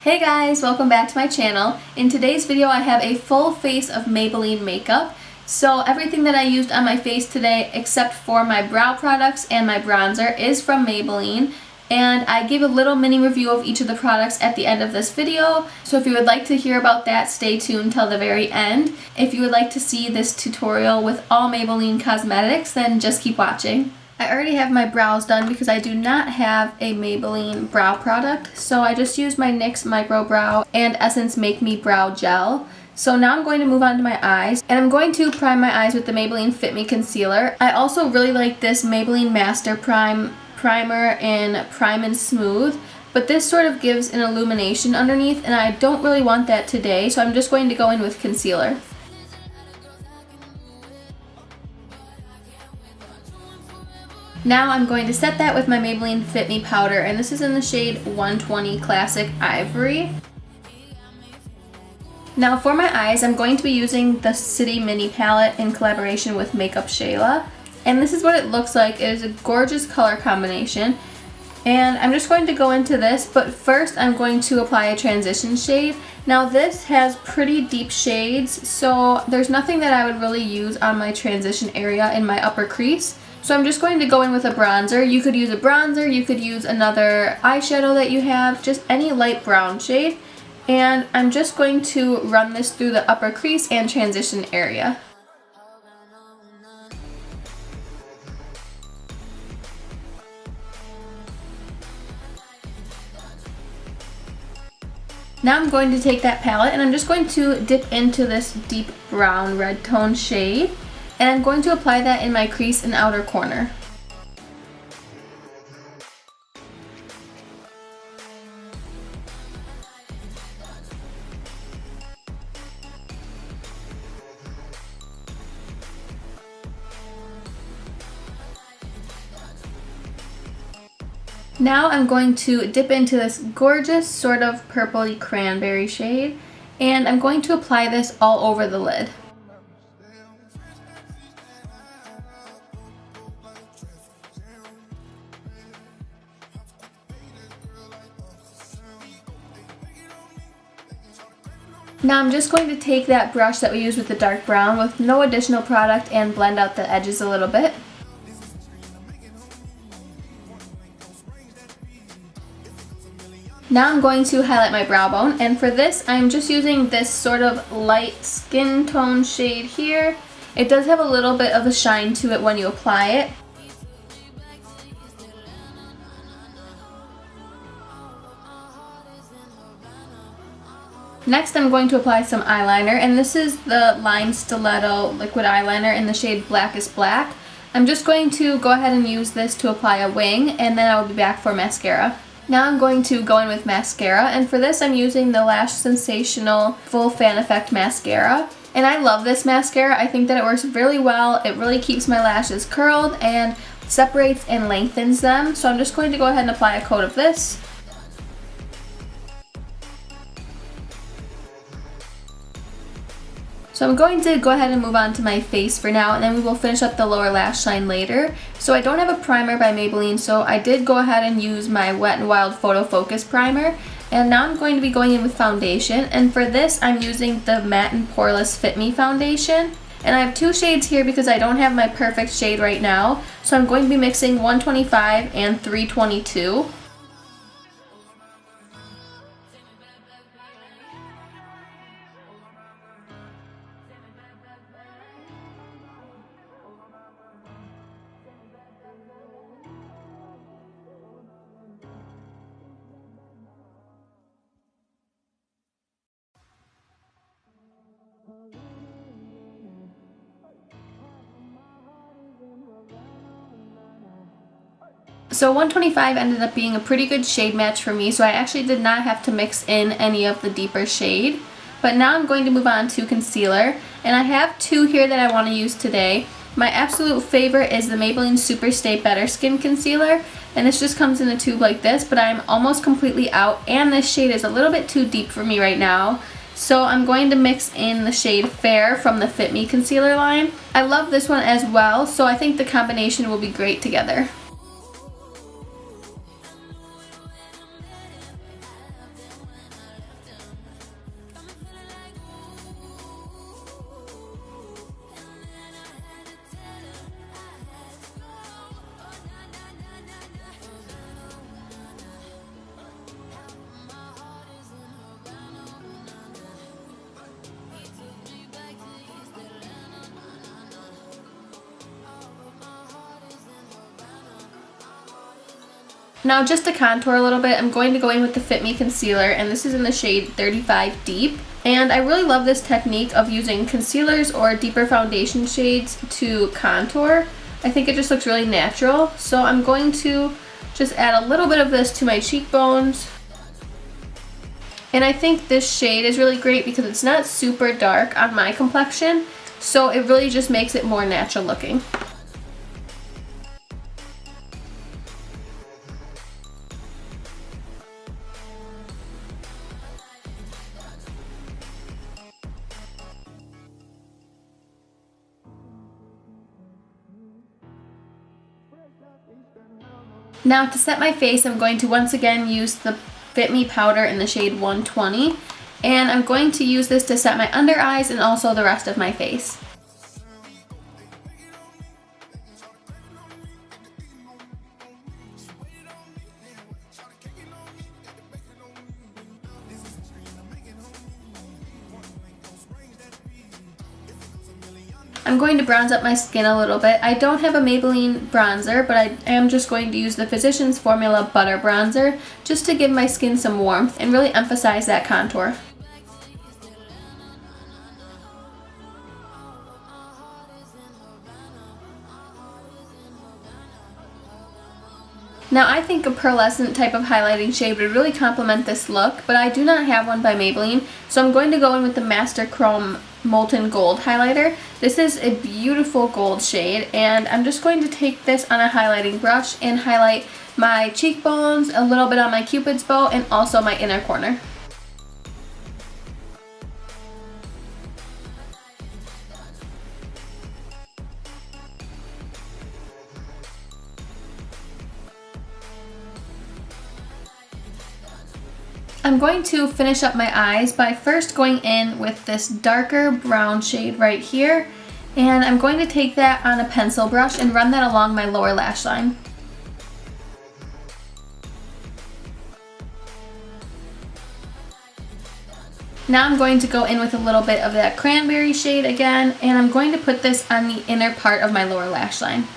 Hey guys, welcome back to my channel. In today's video I have a full face of Maybelline makeup. So everything that I used on my face today except for my brow products and my bronzer is from Maybelline. And I gave a little mini review of each of the products at the end of this video. So if you would like to hear about that, stay tuned till the very end. If you would like to see this tutorial with all Maybelline cosmetics, then just keep watching. I already have my brows done because I do not have a Maybelline brow product, so I just used my NYX MicroBrow and Essence Make Me Brow Gel. So now I'm going to move on to my eyes, and I'm going to prime my eyes with the Maybelline FitMe Concealer. I also really like this Maybelline Master Primer in Prime and Smooth, but this sort of gives an illumination underneath, and I don't really want that today, so I'm just going to go in with concealer. Now I'm going to set that with my Maybelline Fit Me powder, and this is in the shade 120 Classic Ivory. Now for my eyes, I'm going to be using the City Mini palette in collaboration with Makeup Shayla, and this is what it looks like. It is a gorgeous color combination, and I'm just going to go into this, but first I'm going to apply a transition shade. Now this has pretty deep shades, so there's nothing that I would really use on my transition area in my upper crease. So I'm just going to go in with a bronzer. You could use a bronzer, you could use another eyeshadow that you have, just any light brown shade. And I'm just going to run this through the upper crease and transition area. Now I'm going to take that palette and I'm just going to dip into this deep brown red tone shade. And I'm going to apply that in my crease and outer corner. Now I'm going to dip into this gorgeous sort of purpley cranberry shade, and I'm going to apply this all over the lid. Now I'm just going to take that brush that we used with the dark brown with no additional product and blend out the edges a little bit. Now I'm going to highlight my brow bone, and for this I'm just using this sort of light skin tone shade here. It does have a little bit of a shine to it when you apply it. Next I'm going to apply some eyeliner, and this is the Line Stiletto liquid eyeliner in the shade Blackest Black. I'm just going to go ahead and use this to apply a wing, and then I will be back for mascara. Now I'm going to go in with mascara, and for this I'm using the Lash Sensational Full Fan Effect Mascara. And I love this mascara. I think that it works really well. It really keeps my lashes curled and separates and lengthens them. So I'm just going to go ahead and apply a coat of this. So I'm going to go ahead and move on to my face for now, and then we will finish up the lower lash line later. So I don't have a primer by Maybelline, so I did go ahead and use my Wet n Wild PhotoFocus primer. And now I'm going to be going in with foundation, and for this I'm using the Matte and Poreless Fit Me foundation. And I have two shades here because I don't have my perfect shade right now, so I'm going to be mixing 125 and 322. So 125 ended up being a pretty good shade match for me, so I actually did not have to mix in any of the deeper shade. But now I'm going to move on to concealer, and I have two here that I want to use today. My absolute favorite is the Maybelline SuperStay Better Skin Concealer, and this just comes in a tube like this, but I'm almost completely out, and this shade is a little bit too deep for me right now. So I'm going to mix in the shade Fair from the Fit Me concealer line. I love this one as well, so I think the combination will be great together. Now just to contour a little bit, I'm going to go in with the FitMe concealer, and this is in the shade 35 Deep. And I really love this technique of using concealers or deeper foundation shades to contour. I think it just looks really natural. So I'm going to just add a little bit of this to my cheekbones. And I think this shade is really great because it's not super dark on my complexion, so it really just makes it more natural looking. Now to set my face, I'm going to once again use the FitMe powder in the shade 120, and I'm going to use this to set my under eyes and also the rest of my face. I'm going to bronze up my skin a little bit. I don't have a Maybelline bronzer, but I am just going to use the Physicians Formula Butter Bronzer just to give my skin some warmth and really emphasize that contour. Now I think a pearlescent type of highlighting shade would really complement this look, but I do not have one by Maybelline, so I'm going to go in with the Master Chrome Molten Gold highlighter. This is a beautiful gold shade, and I'm just going to take this on a highlighting brush and highlight my cheekbones, a little bit on my cupid's bow, and also my inner corner. I'm going to finish up my eyes by first going in with this darker brown shade right here, and I'm going to take that on a pencil brush and run that along my lower lash line. Now I'm going to go in with a little bit of that cranberry shade again, and I'm going to put this on the inner part of my lower lash line.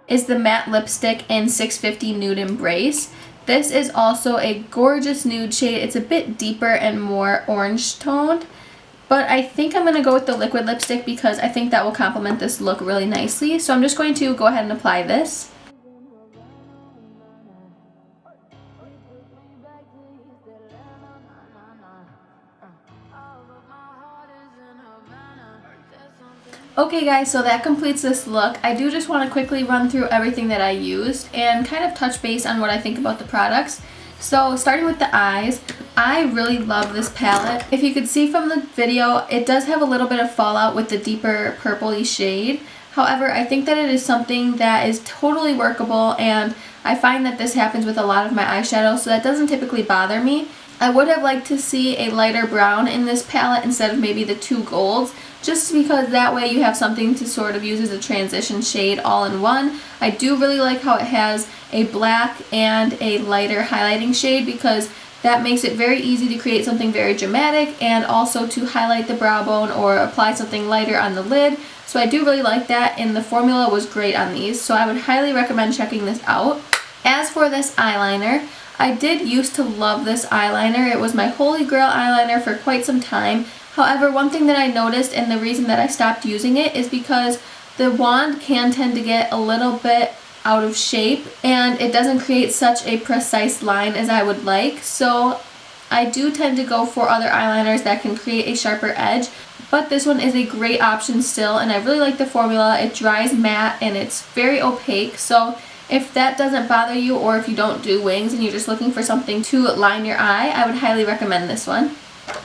Is the matte lipstick in 650 Nude Embrace. This is also a gorgeous nude shade. It's a bit deeper and more orange toned, but I think I'm going to go with the liquid lipstick because I think that will complement this look really nicely. So I'm just going to go ahead and apply this. Okay guys, so that completes this look. I do just want to quickly run through everything that I used and kind of touch base on what I think about the products. So starting with the eyes, I really love this palette. If you could see from the video, it does have a little bit of fallout with the deeper purpley shade. However, I think that it is something that is totally workable, and I find that this happens with a lot of my eyeshadows, so that doesn't typically bother me. I would have liked to see a lighter brown in this palette instead of maybe the two golds, just because that way you have something to sort of use as a transition shade all in one. I do really like how it has a black and a lighter highlighting shade because that makes it very easy to create something very dramatic and also to highlight the brow bone or apply something lighter on the lid. So I do really like that, and the formula was great on these, so I would highly recommend checking this out. As for this eyeliner, I did used to love this eyeliner. It was my holy grail eyeliner for quite some time. However, one thing that I noticed, and the reason that I stopped using it, is because the wand can tend to get a little bit out of shape and it doesn't create such a precise line as I would like. So I do tend to go for other eyeliners that can create a sharper edge, but this one is a great option still, and I really like the formula. It dries matte and it's very opaque, so if that doesn't bother you, or if you don't do wings and you're just looking for something to line your eye, I would highly recommend this one.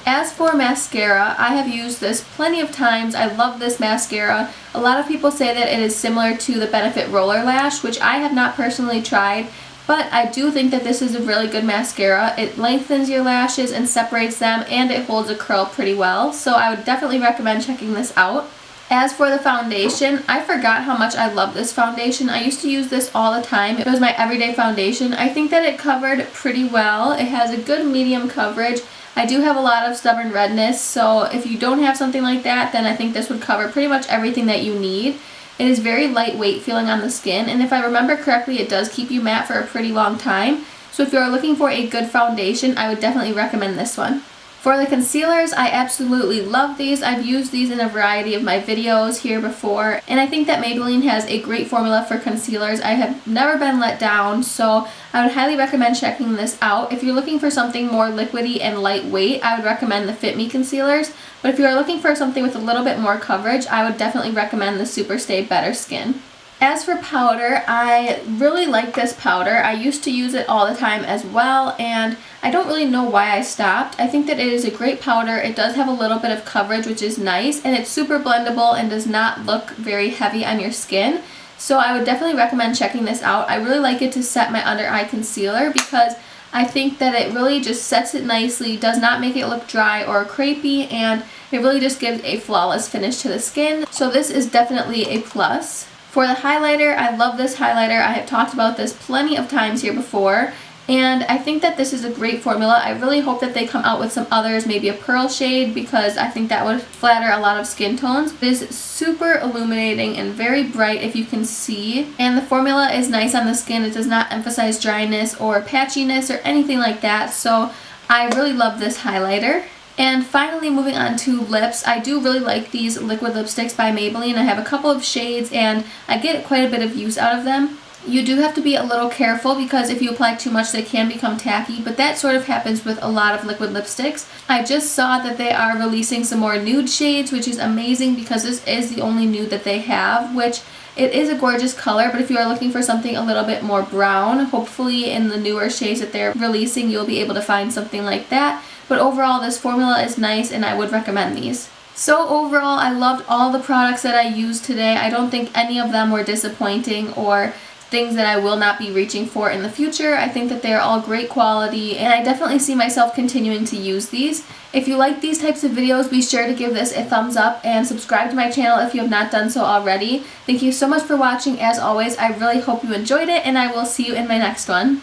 As for mascara, I have used this plenty of times. I love this mascara. A lot of people say that it is similar to the Benefit Roller Lash, which I have not personally tried, but I do think that this is a really good mascara. It lengthens your lashes and separates them, and it holds a curl pretty well, so I would definitely recommend checking this out. As for the foundation, I forgot how much I love this foundation. I used to use this all the time. It was my everyday foundation. I think that it covered pretty well. It has a good medium coverage. I do have a lot of stubborn redness, so if you don't have something like that, then I think this would cover pretty much everything that you need. It is very lightweight feeling on the skin, and if I remember correctly, it does keep you matte for a pretty long time. So if you're looking for a good foundation, I would definitely recommend this one. For the concealers, I absolutely love these. I've used these in a variety of my videos here before, and I think that Maybelline has a great formula for concealers. I have never been let down, so I would highly recommend checking this out. If you're looking for something more liquidy and lightweight, I would recommend the FitMe concealers, but if you're looking for something with a little bit more coverage, I would definitely recommend the SuperStay Better Skin. As for powder, I really like this powder. I used to use it all the time as well, and I don't really know why I stopped. I think that it is a great powder. It does have a little bit of coverage, which is nice, and it's super blendable and does not look very heavy on your skin. So I would definitely recommend checking this out. I really like it to set my under eye concealer because I think that it really just sets it nicely, does not make it look dry or crepey, and it really just gives a flawless finish to the skin. So this is definitely a plus. For the highlighter, I love this highlighter. I have talked about this plenty of times here before, and I think that this is a great formula. I really hope that they come out with some others, maybe a pearl shade, because I think that would flatter a lot of skin tones. It is super illuminating and very bright, if you can see, and the formula is nice on the skin. It does not emphasize dryness or patchiness or anything like that, so I really love this highlighter. And finally, moving on to lips, I do really like these liquid lipsticks by Maybelline. I have a couple of shades and I get quite a bit of use out of them. You do have to be a little careful because if you apply too much, they can become tacky, but that sort of happens with a lot of liquid lipsticks. I just saw that they are releasing some more nude shades, which is amazing because this is the only nude that they have, which it is a gorgeous color, but if you are looking for something a little bit more brown, hopefully in the newer shades that they're releasing, you'll be able to find something like that. But overall, this formula is nice and I would recommend these. So overall, I loved all the products that I used today. I don't think any of them were disappointing or things that I will not be reaching for in the future. I think that they're all great quality and I definitely see myself continuing to use these. If you like these types of videos, be sure to give this a thumbs up and subscribe to my channel if you have not done so already. Thank you so much for watching. As always, I really hope you enjoyed it and I will see you in my next one.